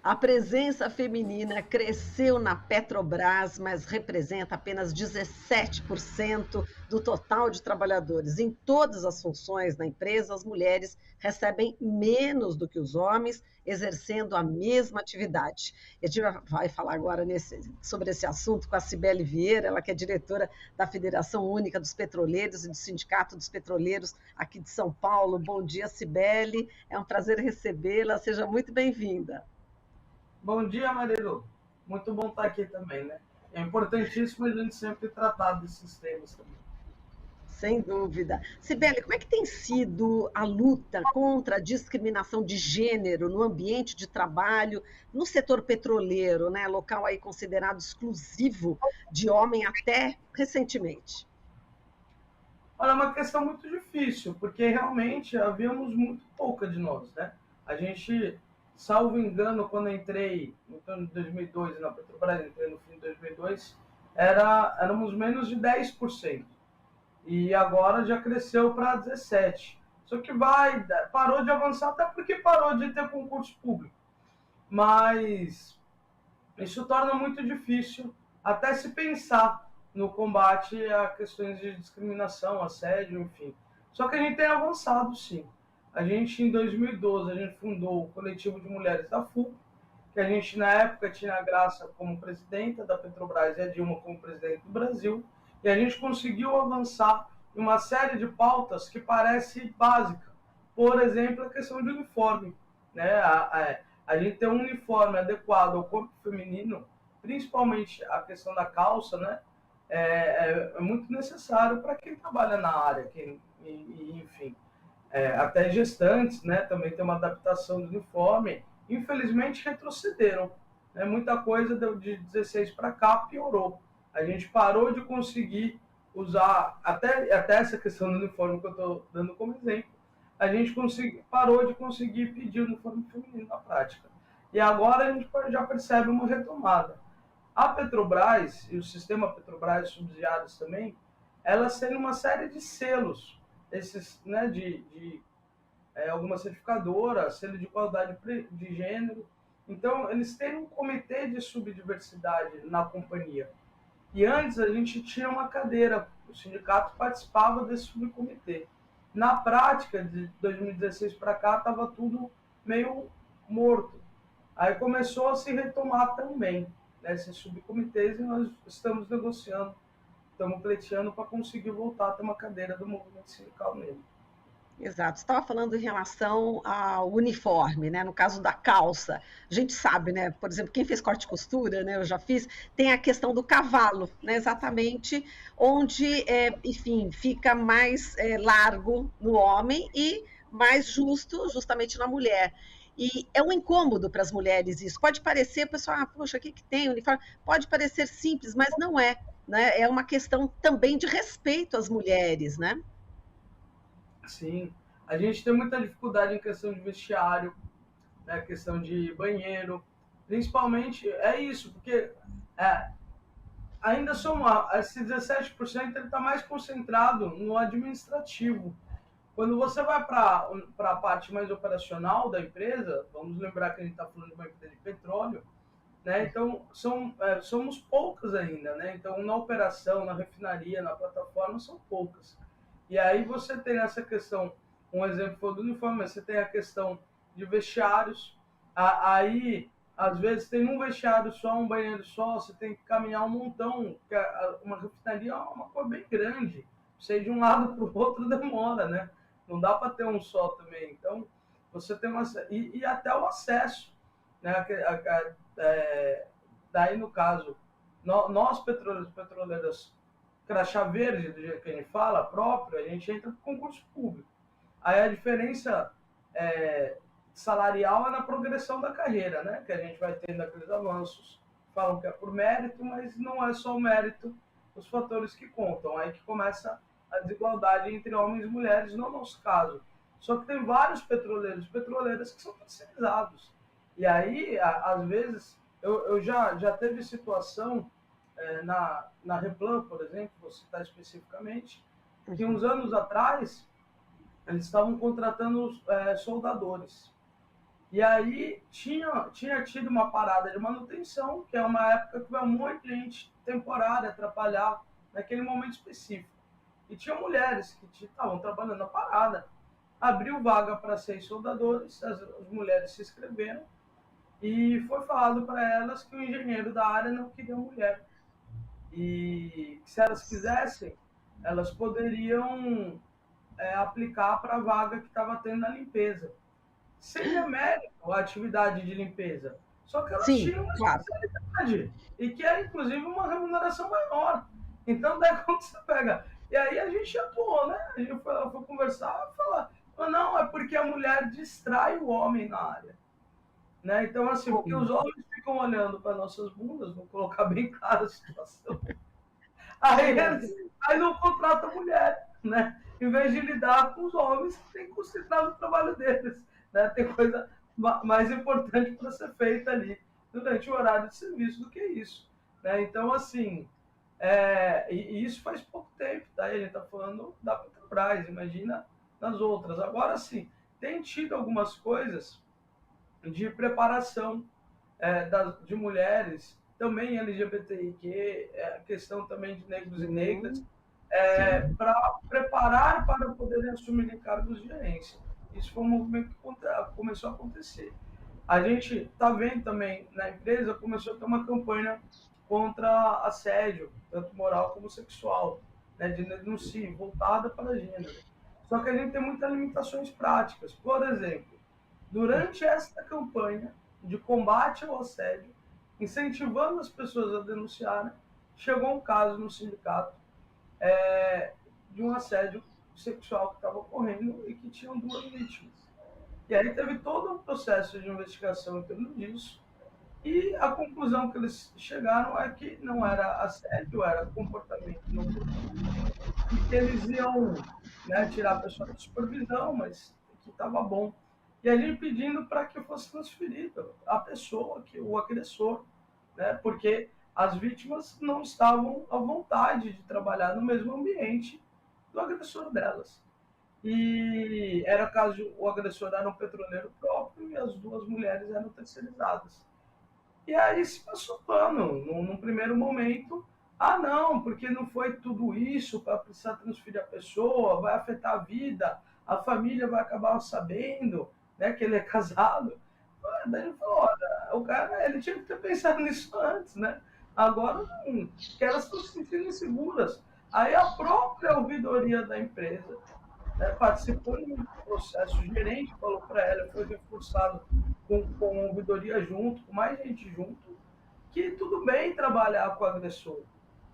A presença feminina cresceu na Petrobras, mas representa apenas 17% do total de trabalhadores. Em todas as funções da empresa, as mulheres recebem menos do que os homens, exercendo a mesma atividade. A gente vai falar agora sobre esse assunto com a Cibele Vieira, ela que é diretora da Federação Única dos Petroleiros e do Sindicato dos Petroleiros aqui de São Paulo. Bom dia, Cibele. É um prazer recebê-la. Seja muito bem-vinda. Bom dia, Marilu. Muito bom estar aqui também, né? É importantíssimo a gente sempre tratar desses temas também. Sem dúvida. Cibele, como é que tem sido a luta contra a discriminação de gênero no ambiente de trabalho, no setor petroleiro, né? Local aí considerado exclusivo de homem até recentemente? Olha, é uma questão muito difícil, porque realmente havíamos muito pouca de nós, né? A gente, salvo engano, quando eu entrei em torno de 2002 na Petrobras, entrei no fim de 2002, éramos menos de 10%. E agora já cresceu para 17%. Só que parou de avançar até porque parou de ter concurso público. Mas isso torna muito difícil até se pensar no combate a questões de discriminação, assédio, enfim. Só que a gente tem avançado, sim. A gente, em 2012, a gente fundou o Coletivo de Mulheres da FUP, que a gente, na época, tinha a Graça como presidenta da Petrobras e a Dilma como presidente do Brasil, e a gente conseguiu avançar em uma série de pautas que parece básica. Por exemplo, a questão de uniforme, né? A gente ter um uniforme adequado ao corpo feminino, principalmente a questão da calça, né? É muito necessário para quem trabalha na área, enfim, até gestantes, né? Também tem uma adaptação do uniforme. Infelizmente retrocederam, né? Muita coisa de 16 para cá piorou. A gente parou de conseguir usar até essa questão do uniforme que eu estou dando como exemplo, a gente parou de conseguir pedir o uniforme feminino na prática. E agora a gente já percebe uma retomada. A Petrobras e o sistema Petrobras subsidiados também, elas têm uma série de selos, esses, né, algumas certificadoras, selo de igualdade de gênero. Então, eles têm um comitê de subdiversidade na companhia. E antes a gente tinha uma cadeira, o sindicato participava desse subcomitê. Na prática, de 2016 para cá, estava tudo meio morto. Aí começou a se retomar também, né, esses subcomitês, e nós estamos negociando, estamos pleiteando para conseguir voltar a ter uma cadeira do movimento sindical nele. Exato. Você estava falando em relação ao uniforme, né? No caso da calça, a gente sabe, né? Por exemplo, quem fez corte e costura, né? Eu já fiz, tem a questão do cavalo, né? Exatamente onde, enfim, fica mais largo no homem e mais justo, justamente na mulher. E é um incômodo para as mulheres isso. Pode parecer, pessoal, poxa, o que tem uniforme? Pode parecer simples, mas não é, né? É uma questão também de respeito às mulheres, né? Sim, a gente tem muita dificuldade em questão de vestiário, né, questão de banheiro, principalmente é isso, porque é, ainda esse 17% ele está mais concentrado no administrativo. Quando você vai para a parte mais operacional da empresa, vamos lembrar que a gente está falando de uma empresa de petróleo, né? Então somos poucas ainda, né? Então na operação, na refinaria, na plataforma são poucas. E aí você tem essa questão, um exemplo foi do uniforme, mas você tem a questão de vestiários, aí às vezes tem um vestiário só, um banheiro só, você tem que caminhar um montão, porque uma refinaria é uma coisa bem grande, você ir de um lado para o outro demora, né? Não dá para ter um só também. Então você tem uma e até o acesso, né? Daí no caso nós petroleiros crachá verde, do jeito que a gente fala, próprio, a gente entra com concurso público. Aí a diferença salarial é na progressão da carreira, né? Que a gente vai tendo aqueles avanços. Falam que é por mérito, mas não é só o mérito, os fatores que contam. Aí que começa a desigualdade entre homens e mulheres, no nosso caso. Só que tem vários petroleiros e petroleiras que são terceirizados. E aí, às vezes, eu já teve situação na Replan, por exemplo, vou citar especificamente, que uns anos atrás eles estavam contratando soldadores. E aí tinha tido uma parada de manutenção, que é uma época que vai um monte de gente temporária atrapalhar naquele momento específico. E tinha mulheres que estavam trabalhando na parada. Abriu vaga para 6 soldadores, as mulheres se inscreveram e foi falado para elas que o engenheiro da área não queria mulher. E se elas quisessem, elas poderiam aplicar para a vaga que estava tendo na limpeza. Sem demérito a atividade de limpeza. Só que elas Sim, tinham uma claro. especialidade e que é, inclusive, uma remuneração maior. Então, daí quando você pega... E aí a gente atuou, né? A gente foi conversar e falar, não, é porque a mulher distrai o homem na área. Né? Então, assim, porque os homens ficam olhando para nossas bundas, vou colocar bem claro a situação, aí não contrata mulher, né? Em vez de lidar com os homens que tem que concentrar no trabalho deles, né? Tem coisa mais importante para ser feita ali durante o horário de serviço do que isso, né? Então, assim, e isso faz pouco tempo, tá? A gente está falando da Petrobras, imagina nas outras. Agora, sim, tem tido algumas coisas de preparação de mulheres, também LGBTIQ, questão também de negros e negras, para preparar para poderem assumir cargos de gerência. Isso foi um movimento que começou a acontecer. A gente está vendo também na empresa, começou a ter uma campanha contra assédio, tanto moral como sexual, né, de denúncia voltada para gênero. Só que a gente tem muitas limitações práticas. Por exemplo, durante esta campanha de combate ao assédio, incentivando as pessoas a denunciarem, chegou um caso no sindicato de um assédio sexual que estava ocorrendo e que tinham 2 vítimas. E aí teve todo um processo de investigação em torno disso, e a conclusão que eles chegaram é que não era assédio, era comportamento inoportuno, e que eles iam, né, tirar a pessoa da supervisão, mas que estava bom. E a gente pedindo para que fosse transferido a pessoa, o agressor, né, porque as vítimas não estavam à vontade de trabalhar no mesmo ambiente do agressor delas. E era caso o agressor era um petroleiro próprio e as 2 mulheres eram terceirizadas. E aí se passou pano, num primeiro momento. Ah, não, porque não foi tudo isso para precisar transferir a pessoa, vai afetar a vida, a família vai acabar sabendo, né, que ele é casado. Daí ele falou, olha, o cara ele tinha que ter pensado nisso antes, né? Agora não, que elas estão se sentindo inseguras. Aí a própria ouvidoria da empresa, né, participou de um processo, o gerente falou para ela, foi reforçado com a ouvidoria junto, com mais gente junto, que tudo bem trabalhar com o agressor,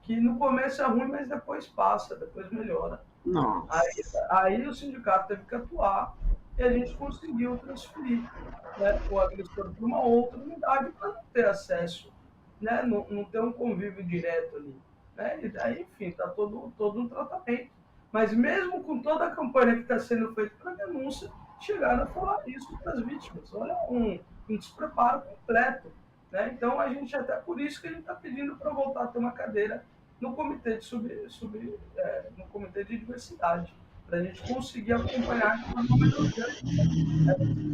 que no começo é ruim, mas depois passa, depois melhora. Aí, Nossa. aí o sindicato teve que atuar e a gente conseguiu transferir, né, o agressor para uma outra unidade para não ter acesso, né, não ter um convívio direto ali. Né? E daí, enfim, está todo um tratamento. Mas mesmo com toda a campanha que está sendo feita para denúncia, chegaram a falar isso para as vítimas. Olha, um despreparo completo. Né? Então, a gente, até por isso que a gente está pedindo para voltar a ter uma cadeira no comitê no comitê de diversidade, para a gente conseguir acompanhar de forma melhor essas situações.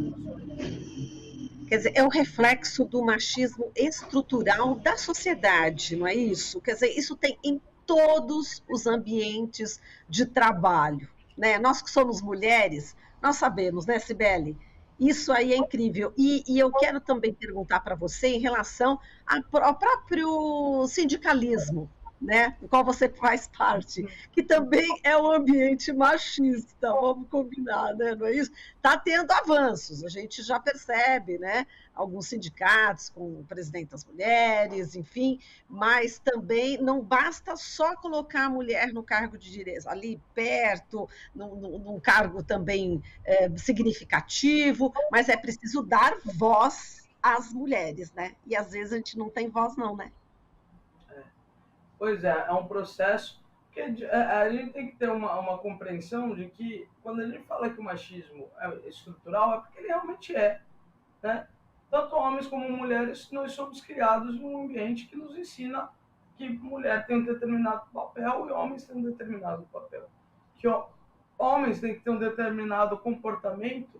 Quer dizer, é o reflexo do machismo estrutural da sociedade, não é isso? Quer dizer, isso tem em todos os ambientes de trabalho, né? Nós que somos mulheres, nós sabemos, né, Cibele? Isso aí é incrível. E eu quero também perguntar para você em relação ao próprio sindicalismo, né, do qual você faz parte, que também é um ambiente machista, vamos combinar, né, não é isso? Está tendo avanços, a gente já percebe, né, alguns sindicatos com o presidente das mulheres, enfim, mas também não basta só colocar a mulher no cargo de direção, ali perto, num cargo também significativo, mas é preciso dar voz às mulheres, né? E às vezes a gente não tem voz, não, né? Pois é um processo que a gente tem que ter uma compreensão de que quando a gente fala que o machismo é estrutural, é porque ele realmente é. Né? Tanto homens como mulheres, nós somos criados em um ambiente que nos ensina que mulher tem um determinado papel e homens têm um determinado papel. Que homens têm que ter um determinado comportamento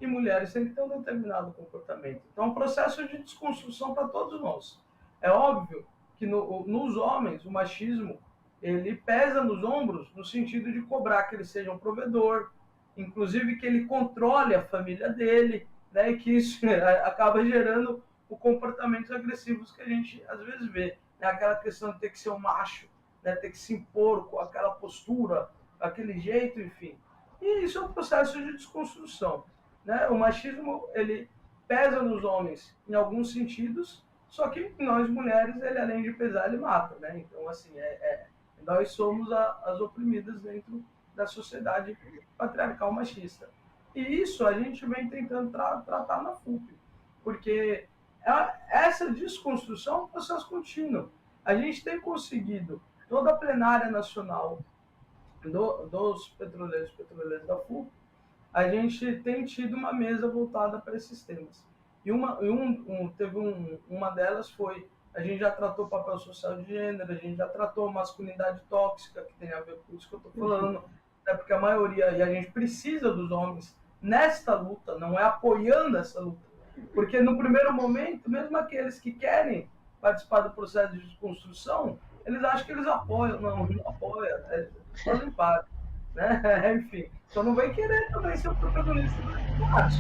e mulheres têm que ter um determinado comportamento. Então, é um processo de desconstrução para todos nós. É óbvio que nos homens, o machismo, ele pesa nos ombros no sentido de cobrar que ele seja um provedor, inclusive que ele controle a família dele, né, e que isso acaba gerando os comportamentos agressivos que a gente às vezes vê. Né, aquela questão de ter que ser um macho, né, ter que se impor com aquela postura, aquele jeito, enfim. E isso é um processo de desconstrução. Né? O machismo, ele pesa nos homens em alguns sentidos, só que nós mulheres, ele além de pesar, ele mata. Né? Então, assim, nós somos as oprimidas dentro da sociedade patriarcal machista. E isso a gente vem tentando tratar na FUP, porque essa desconstrução é um processo contínuo. A gente tem conseguido, toda a plenária nacional dos petroleiros da FUP, a gente tem tido uma mesa voltada para esses temas. E uma delas foi, a gente já tratou o papel social de gênero, a gente já tratou a masculinidade tóxica, que tem a ver com isso que eu estou falando, né? Porque a maioria, e a gente precisa dos homens nesta luta, não é apoiando essa luta. Porque no primeiro momento, mesmo aqueles que querem participar do processo de desconstrução, eles acham que eles apoiam, não apoiam, fazem parte. Né? Enfim, só não vai querer também ser o protagonista do debate.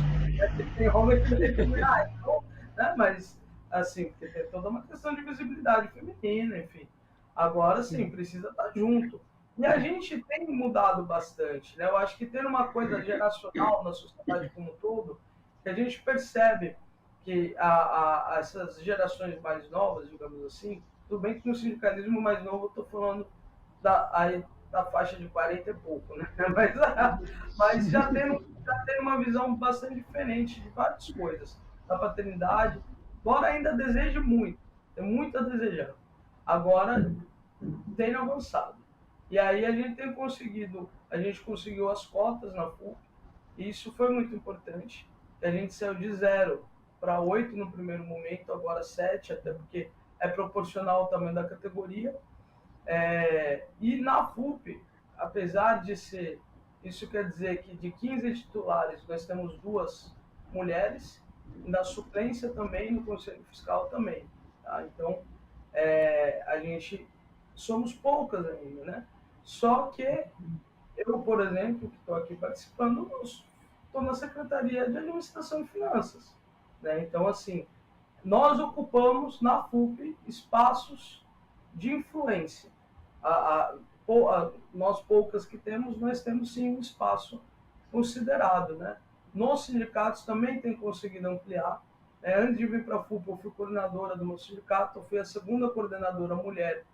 Tem homem que então, né? Mas, assim, porque tem toda uma questão de visibilidade feminina, enfim. Agora, sim, precisa estar junto. E a gente tem mudado bastante, né? Eu acho que tem uma coisa geracional na sociedade como um todo, que a gente percebe que essas gerações mais novas, digamos assim, tudo bem que no sindicalismo mais novo eu estou falando da faixa de 40 e pouco, né? Mas já tem uma visão bastante diferente de várias coisas. Da paternidade, embora ainda deseje muito, tem muito a desejar. Agora, tem avançado. E aí a gente conseguiu as cotas na FUP, e isso foi muito importante. A gente saiu de 0 para 8 no primeiro momento, agora 7, até porque é proporcional ao tamanho da categoria. E na FUP, apesar de ser, isso quer dizer que de 15 titulares nós temos 2 mulheres, e na suplência também, no Conselho Fiscal também. Tá? Então, a gente somos poucas ainda, né? Só que eu, por exemplo, que estou aqui participando, estou na Secretaria de Administração e Finanças. Né? Então, assim, nós ocupamos na FUP espaços de influência. Nós poucas que temos, nós temos sim um espaço considerado. Né? Nos sindicatos também tem conseguido ampliar. Antes de vir para a FUP, eu fui coordenadora do meu sindicato, eu fui a segunda coordenadora mulher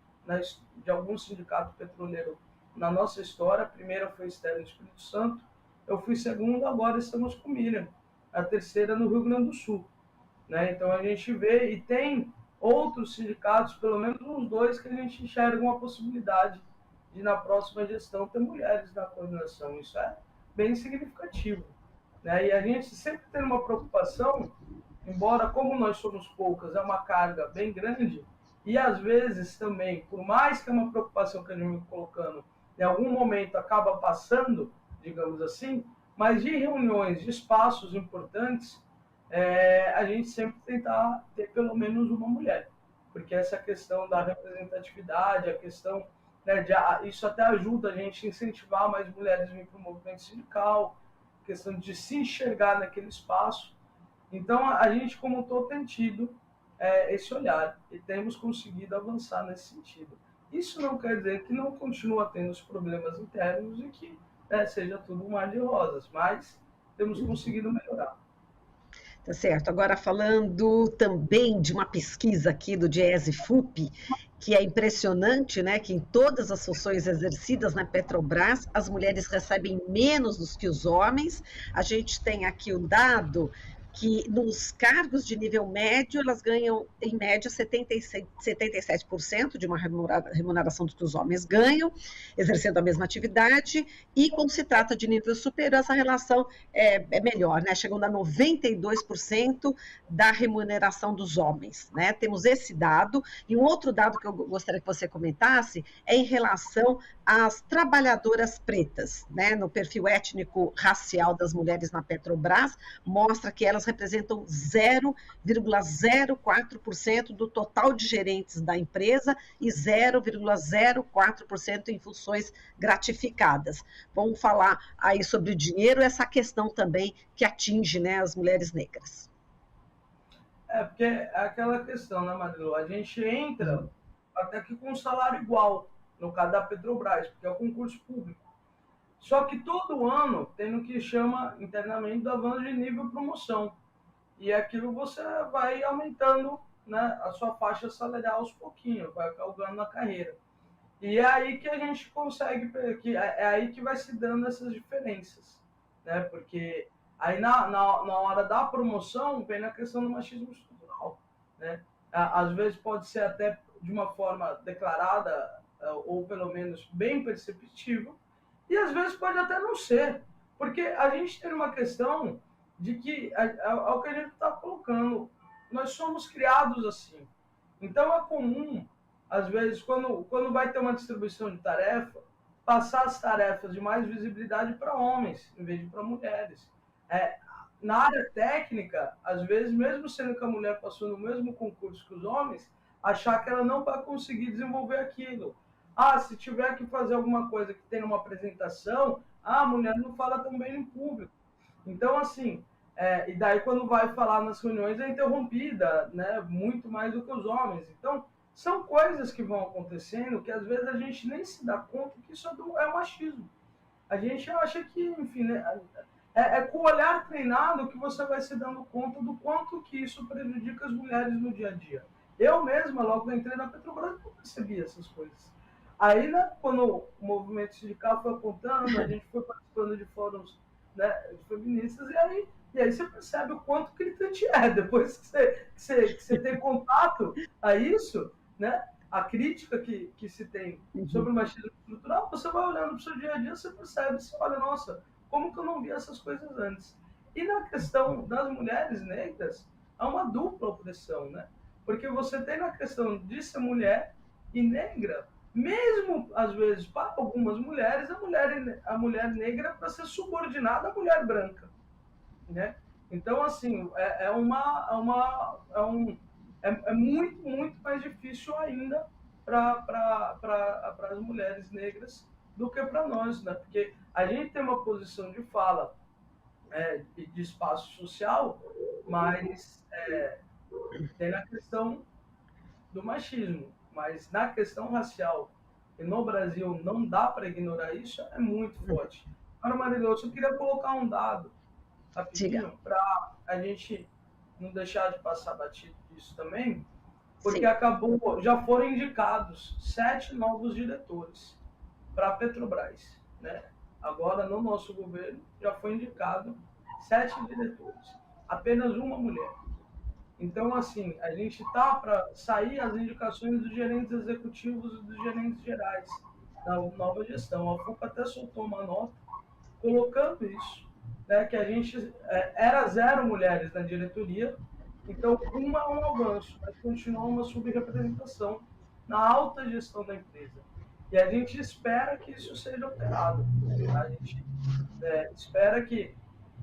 de algum sindicato petroleiro na nossa história. A primeira foi Estéreo do Espírito Santo, eu fui segunda, agora estamos com Miriam, a terceira no Rio Grande do Sul. Né? Então a gente vê, e tem outros sindicatos, pelo menos uns 2, que a gente enxerga uma possibilidade de, na próxima gestão, ter mulheres na coordenação. Isso é bem significativo. Né? E a gente sempre tem uma preocupação, embora, como nós somos poucas, é uma carga bem grande, e às vezes também, por mais que é uma preocupação que a gente vem colocando, em algum momento acaba passando, digamos assim, mas de reuniões, de espaços importantes, a gente sempre tentar ter pelo menos uma mulher, porque essa questão da representatividade, a questão, né, isso até ajuda a gente a incentivar mais mulheres a vir para o movimento sindical, a questão de se enxergar naquele espaço. Então, a gente, como um todo, tem tido esse olhar e temos conseguido avançar nesse sentido. Isso não quer dizer que não continua tendo os problemas internos e que seja tudo um mar de rosas, mas temos conseguido melhorar. Tá certo. Agora, falando também de uma pesquisa aqui do Diese FUP, que é impressionante, né, que em todas as funções exercidas na Petrobras, as mulheres recebem menos do que os homens. A gente tem aqui o dado que nos cargos de nível médio, elas ganham, em média, 77% de uma remuneração do que os homens ganham, exercendo a mesma atividade, e quando se trata de nível superior, essa relação é melhor, né? Chegando a 92% da remuneração dos homens, né? Temos esse dado, e um outro dado que eu gostaria que você comentasse é em relação às trabalhadoras pretas, né? No perfil étnico-racial das mulheres na Petrobras, mostra que elas representam 0,04% do total de gerentes da empresa e 0,04% em funções gratificadas. Vamos falar aí sobre o dinheiro, essa questão também que atinge, né, as mulheres negras. Porque é aquela questão, né, Marilu? A gente entra até que com um salário igual, no caso da Petrobras, porque é o concurso público. Só que todo ano tem o que chama internamente do avanço de nível promoção. E aquilo você vai aumentando, né, a sua faixa salarial aos pouquinhos, vai galgando na carreira. E é aí que a gente consegue, é aí que vai se dando essas diferenças, né? Porque aí na hora da promoção vem na questão do machismo estrutural, né? Às vezes pode ser até de uma forma declarada, ou pelo menos bem perceptível, e às vezes pode até não ser, porque a gente tem uma questão de que é o que a gente está colocando, nós somos criados assim. Então é comum, às vezes, quando vai ter uma distribuição de tarefa, passar as tarefas de mais visibilidade para homens, em vez de para mulheres. Na área técnica, às vezes, mesmo sendo que a mulher passou no mesmo concurso que os homens, achar que ela não vai conseguir desenvolver aquilo. Se tiver que fazer alguma coisa que tem uma apresentação, a mulher não fala tão bem em público. Então, assim, e daí quando vai falar nas reuniões é interrompida, né, muito mais do que os homens. Então, são coisas que vão acontecendo que às vezes a gente nem se dá conta que isso é machismo. A gente acha que, enfim, né, com o olhar treinado que você vai se dando conta do quanto que isso prejudica as mulheres no dia a dia. Eu mesma, logo que entrei na Petrobras, não percebi essas coisas. Aí, né, quando o movimento sindical foi apontando, a gente foi participando de fóruns, né, de feministas, e aí você percebe o quanto gritante é. Depois que você tem contato a isso, né, a crítica que se tem sobre o machismo estrutural, você vai olhando para o seu dia a dia, você percebe, você olha, nossa, como que eu não vi essas coisas antes? E na questão das mulheres negras, há uma dupla opressão, né? Porque você tem na questão de ser mulher e negra, mesmo às vezes para algumas mulheres, a mulher negra para ser subordinada à mulher branca, né? Então, assim, é muito, muito mais difícil ainda para as mulheres negras do que para nós, né? Porque a gente tem uma posição de fala, de espaço social, mas tem na questão do machismo, mas na questão racial, e no Brasil não dá para ignorar isso, é muito forte. Agora, Marilu, eu só queria colocar um dado rapidinho para a gente não deixar de passar batido disso também, porque já foram indicados 7 novos diretores para a Petrobras, né? Agora, no nosso governo, já foi indicado 7 diretores, apenas uma mulher. Então, assim, a gente está para sair as indicações dos gerentes executivos e dos gerentes gerais da nova gestão. A FUCA até soltou uma nota colocando isso, né, que a gente era 0 mulheres na diretoria, então uma é um avanço, mas continua uma subrepresentação na alta gestão da empresa. E a gente espera que isso seja alterado. A gente espera que,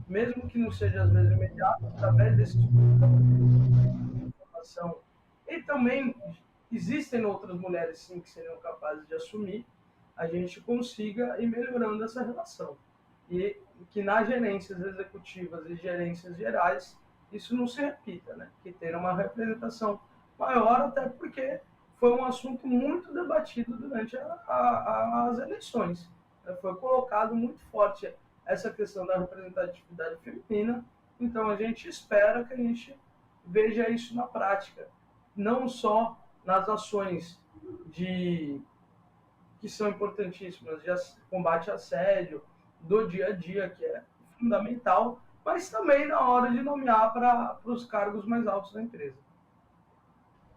mesmo que não seja às vezes imediato, através desse tipo de informação, e também existem outras mulheres sim que seriam capazes de assumir, a gente consiga ir melhorando essa relação. E que nas gerências executivas e gerências gerais isso não se repita, né? Que tenha uma representação maior, até porque foi um assunto muito debatido durante as eleições. Foi colocado muito forte essa questão da representatividade feminina, então a gente espera que a gente veja isso na prática, não só nas ações que são importantíssimas, de combate a assédio, do dia a dia, que é fundamental, mas também na hora de nomear para os cargos mais altos da empresa.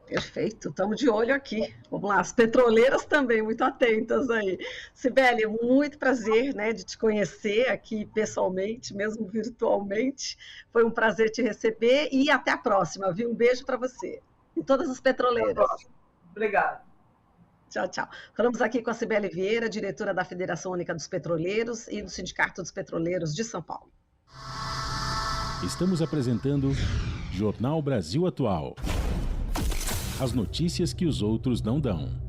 Perfeito, estamos de olho aqui. Vamos lá, as petroleiras também, muito atentas aí. Sibeli, muito prazer, né, de te conhecer aqui pessoalmente, mesmo virtualmente. Foi um prazer te receber e até a próxima, viu? Um beijo para você e todas as petroleiras. Obrigado. Tchau, tchau. Falamos aqui com a Sibeli Vieira, diretora da Federação Única dos Petroleiros e do Sindicato dos Petroleiros de São Paulo. Estamos apresentando Jornal Brasil Atual. As notícias que os outros não dão.